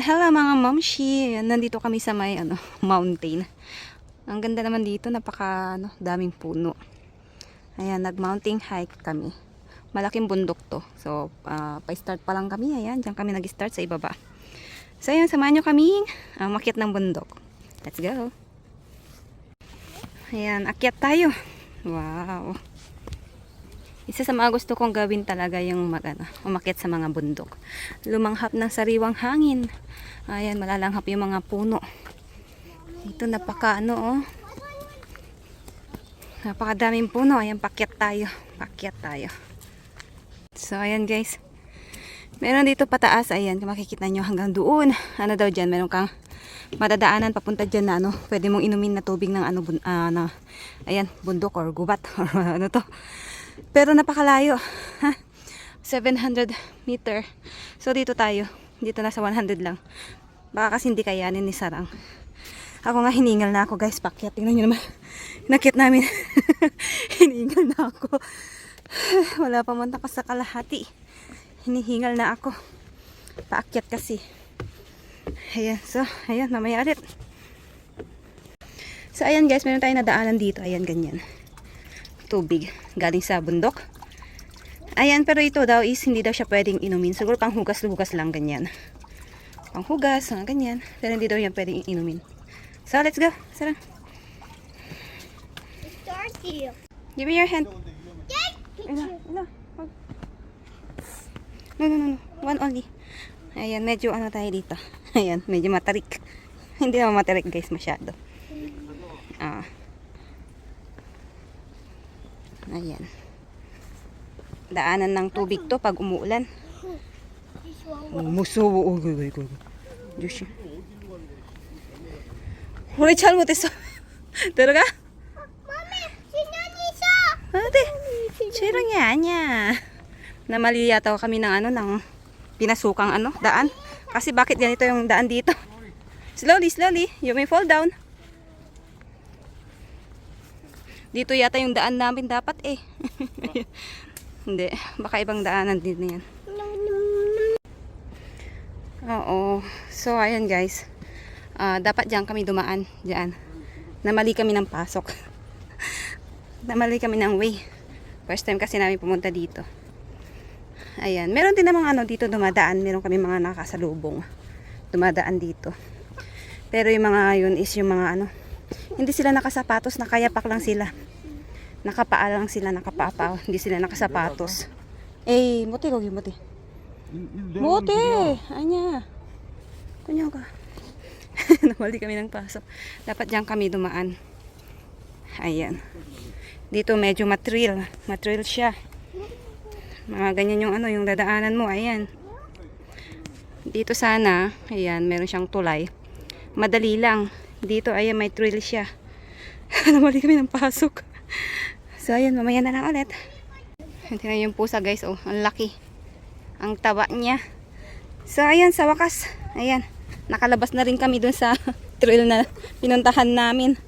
Hello mga momshi. Nandito kami sa may mountain. Ang ganda naman dito, napaka daming puno. Ayan, nag-mountain hike kami. Malaking bundok to. So, pa-start pa lang kami. Ayan, diyan kami nag-start sa ibaba. So, ayan, samahan nyo kami makyat ng bundok. Let's go. Ayan, akyat tayo. Wow. Isa sa mga gusto kong gawin talaga yung umakyat sa mga bundok. Lumanghap ng sariwang hangin. Ayan, malalanghap yung mga puno. Ito napaka napakadaming puno. Ayan, pakyat tayo. Pakyat tayo. So, ayan guys. Meron dito pataas. Ayan, kung makikita nyo hanggang doon. Ano daw dyan? Meron kang madadaanan papunta dyan na pwede mong inumin na tubig ng ayan, bundok or gubat or ano to. Pero napakalayo. 700 meter. So dito tayo. Dito na sa 100 lang. Baka kasi hindi kayanin ni Sarang. Ako nga hiningal na ako guys. Pakyat. Tingnan nyo naman. Nakyat namin. Hiningal na ako. Wala pa man tapos sa kalahati. Hinihingal na ako. Paakyat kasi. Ayan. So, ayan. Mamaya ulit. So, ayan guys. Meron tayong nadaanan dito. Ayan, ganyan. Tubig galing sa bundok. Ayan, pero ito daw is hindi daw siya pwedeng inumin. Siguro pang hugas-hugas lang ganyan. Pang hugas, ganyan. Pero hindi daw yan pwedeng inumin. So, let's go. Sarang. Give me your hand. No. No. One only. Ayan, medyo tayo dito. Ayan, medyo matarik. Hindi naman matarik guys, masyado. Ayan. Daanan ng tubig to pag umuulan. 무서워. 이거. 조심. 우리 잘못했어. 들어가? Mami, sinyan isa. Ate, cherang이 아니야. Namali yata kami ng ng pinasukang daan. Kasi bakit ganito yung daan dito? Slowly. You may fall down. Dito yata yung daan namin dapat eh. Hindi, baka ibang daanan din yan. Oo. So, ayan guys. Dapat dyan kami dumaan. Dyan. Namali kami ng pasok. Namali kami ng way. First time kasi namin pumunta dito. Ayan. Meron din namang dito dumadaan. Meron kami mga nakasalubong. Dumadaan dito. Pero yung mga yun is yung mga hindi sila nakasapatos, nakayapak lang sila. Nakapaa lang sila, nakapaa. Hindi sila nakasapatos. Eh, muti ko muti. Muti! Anya. Kunyo ka. Namali kami ng pasok. Dapat diyan kami dumaan. Ayan. Dito medyo matrail. Matrail siya. Mga ganyan yung yung dadaanan mo. Ayan. Dito sana, ayan, meron siyang tulay. Madali lang. Dito, ayan, may trail siya. Namali kami ng pasok. So, ayan, mamaya na lang ulit. Tingnan yung pusa, guys. Oh, ang laki. Ang taba niya. So, ayan, sa wakas. Ayan, nakalabas na rin kami dun sa trail na pinuntahan namin.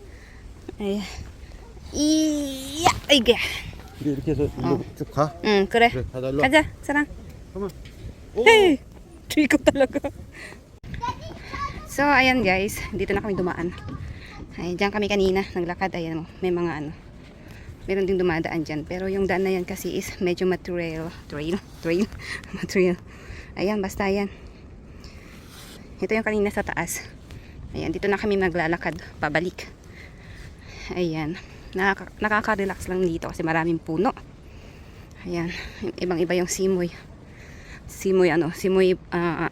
Ayan. Iya! Ay, gaya. 이렇게 해서 일로 쭉 가? 응, 그래. 그래, 가자, 일로 와. 가자, 사랑. 잠깐만. Hey! Trigo talaga. So, ayan guys. Dito na kami dumaan. Ay, dyan kami kanina. Naglakad. Ayan, may mga meron ding dumadaan dyan. Pero yung daan na yan kasi is medyo material. Material. Ayan, basta yan. Ito yung kanina sa taas. Ayan, dito na kami maglalakad. Pabalik. Ayan. Nakaka-relax lang dito kasi maraming puno. Ayan. Ibang-iba yung simoy.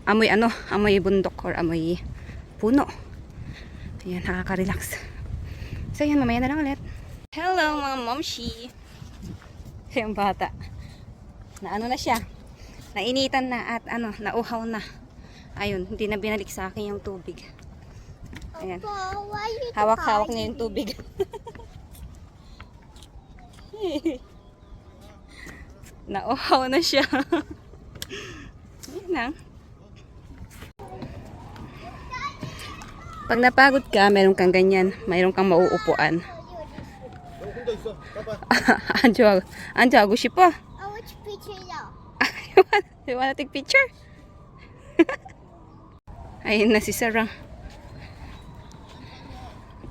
Amoy bundok or amoy puno. Ayan, nakaka-relax. So, ayan, mamaya na lang ulit. Hello, mga momshi. Yung bata. Na na siya. Nainitan na at nauhaw na. Ayun, hindi na binalik sa akin yung tubig. Ayan. Hawak-hawak niya yung tubig. Nauhaw na siya. Ayan na. Pag napagod ka, meron kang ganyan. Mayroon kang mauupuan. 안주 하고 싶어? I want picture now. You wanna take picture? Ayun na si Sarang.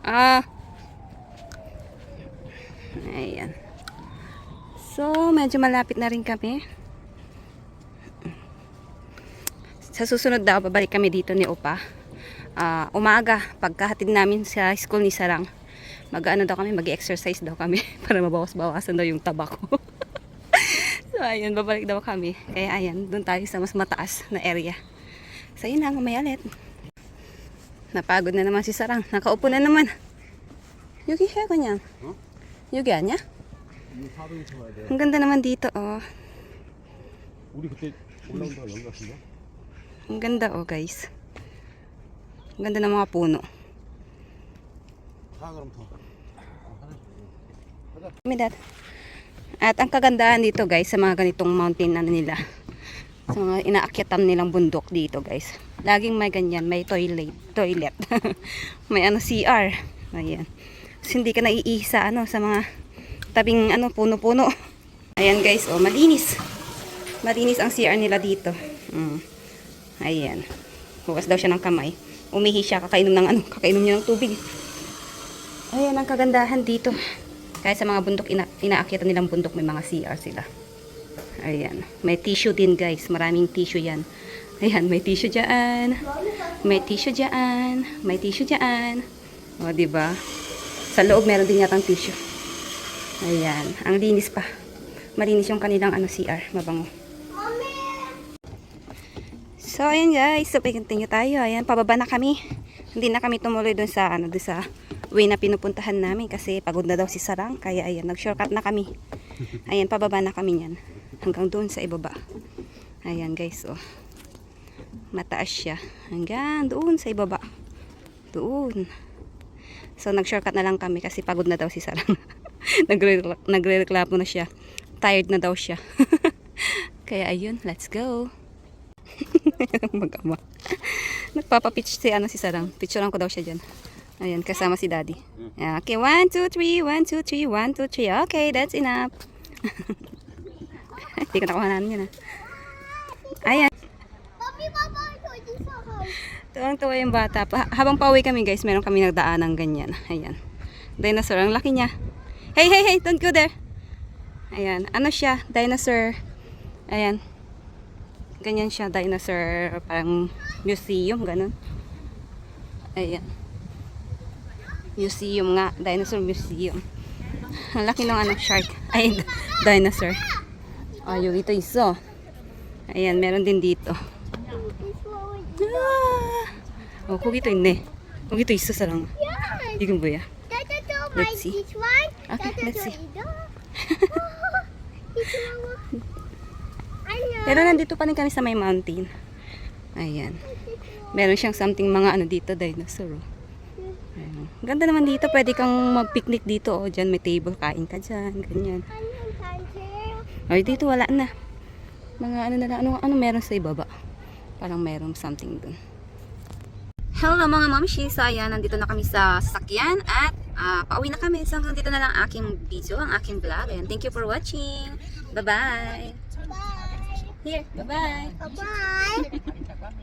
Ah. Ayan. So, medyo malapit na rin kami. Sa susunod daw, babalik kami dito ni Opa. Umaga, pagkahatid namin sa school ni Sarang, mag-ano daw kami, mag-exercise daw kami para mabawas-bawasan daw yung taba ko. So, ayun, babalik daw kami. Kaya, ayan, doon tayo sa mas mataas na area. So, yun lang, mamaya ulit. Napagod na naman si Sarang. Nakaupo na naman. Yuki, kaya ko niyan. Yuki, anya? Ang ganda naman dito, oh. 우리 그때 올라온 데가 여기 같은데? Ang ganda, oh, guys. Ang ganda ng mga puno. 가 그럼 더. Dad. At ang kagandahan dito, guys, sa mga ganitong mountain ano nila, sa mga inaakyatan nilang bundok dito, guys, laging may ganyan, may toilet. May ano, CR. Ayan. So, hindi ka naiisa ano, sa mga tabing ano, puno-puno. Ayan, guys, oh, malinis. Malinis ang CR nila dito. Ayan. Huwas daw siya ng kamay. Umihi siya, kakainom niya ng tubig. Ayan ang kagandahan dito. Kahit sa mga bundok, inaakyatan nilang bundok, may mga CR sila. Ayan. May tissue din, guys. Maraming tissue yan. Ayan, may tissue dyan. May tissue dyan. May tissue dyan. O, diba? Sa loob, meron din yatang tissue. Ayan. Ang linis pa. Malinis yung kanilang ano, CR. Mabango. So, ayan guys. So, continue tayo. Ayan, pababa na kami. Hindi na kami tumuloy dun sa, ano, dun sa way na pinupuntahan namin kasi pagod na daw si Sarang. Kaya, ayan, nag-shortcut na kami. Ayan, pababa na kami yan. Hanggang doon sa ibaba. Ayan guys, oh. Mataas siya. Hanggang doon sa ibaba. Doon. So, nag-shortcut na lang kami kasi pagod na daw si Sarang. Nagre-reklamo na siya. Tired na daw siya. Kaya, ayun, let's go. Mag-ama. Nagpapapitch si Sarang. Picturean ko daw siya dyan. Ayan, kasama si Daddy. Yeah, okay, 1, 2, 3, 1, 2, 3, 1, 2, 3. Okay, that's enough. Hindi ko nakuhanan yun, ha. Ayan. Papi, papa, ito dito ako. Tuwang-tuwa yung bata. Habang pauwi kami, guys, meron kami nagdaan ng ganyan. Ayan. Dinosaur. Ang laki niya. Hey, hey, hey! Don't go there. Ayan. Ano siya? Dinosaur. Ayan. Ganyan siya, dinosaur, parang museum, ganun. Ayan. Museum nga, dinosaur museum. Ang laki ng ano, shark. Ay, dinosaur. Oh, yung ito iso. Ayan, meron din dito. Ah! Oh, kung ito hindi. Kung ito iso sa lang. Ikan ba ya? Let's see. Okay, let's see. Pero nandito pa rin kami sa may mountain. Ayan. Meron siyang something mga ano dito, dinosaur. Ayan. Ganda naman dito. Pwede kang mag-picnic dito. O, dyan may table. Kain ka dyan. Ganyan. Ay, dito wala na. Mga ano na lang. Ano meron sa ibaba? Parang meron something dun. Hello mga mamshis. Ayan, nandito na kami sa sasakyan. At pauwi na kami. So, hanggang dito na lang aking video, ang aking vlog. Ayan, thank you for watching. Bye-bye. Bye. Here, bye-bye. Bye.